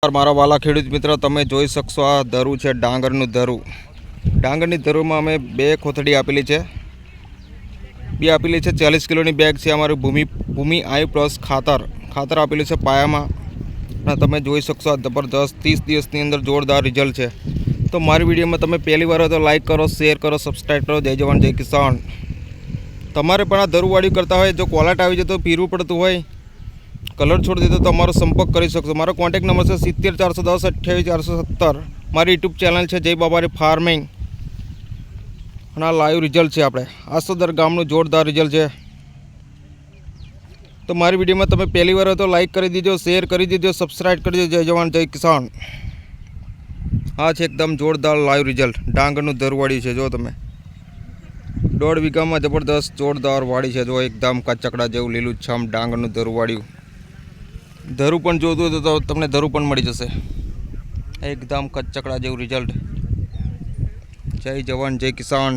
મારા વાલા ખેડૂત મિત્ર, તમે જોઈ શકશો આ ધરું છે ડાંગરનું ધરું. ડાંગરની ધરુમાં અમે 2 કોથળી આપેલી છે. 2 આપેલી છે. 40 કિલોની બેગ છે. અમારું ભૂમિ આઈ પ્લસ ખાતર આપેલું છે પાયામાં. અને તમે જોઈ શકશો આ જબરદસ્ત 30 દિવસની અંદર જોરદાર રિઝલ્ટ છે. તો મારી વિડીયોમાં તમે પહેલી વાર હોય તો લાઇક કરો, શેર કરો, સબસ્ક્રાઈબ કરો. જય જવાન જય કિસાન. તમારે પણ આ ધરુવાળી કરતા હોય, જો કોલાટ આવી જાય તો પીરું પડતું હોય, કલર છોડી દીધો તો અમારો સંપર્ક કરી શકશો. મારો કોન્ટેક્ટ નંબર છે 70 410 28 417. મારી યુટ્યુબ ચેનલ છે જય બાબારી ફાર્મિંગ. અને આ લાઈવ રિઝલ્ટ છે. આપણે આસોદર ગામનું જોરદાર રિઝલ્ટ છે. તો મારી વિડીયોમાં તમે પહેલી વાર હોય તો લાઇક કરી દીજો, શેર કરી દીજો, સબસ્ક્રાઈબ કરી દીજો. જય જવાન જય કિસાન. આ છે એકદમ જોરદાર લાઈવ રિઝલ્ટ. ડાંગરનું ધરુવાળી છે. જો તમે 1.5 વીઘામાં જબરદસ્ત જોરદાર વાડી છે. જો એકદમ કચકડા જેવું લીલું છમ ડાંગરનું ધરુવાળ્યું. ધરું પણ જોતું હોય તો તમને ધરું પણ મળી જશે. એકદમ કચકડા જેવું રિઝલ્ટ. જય જવાન જય કિસાન.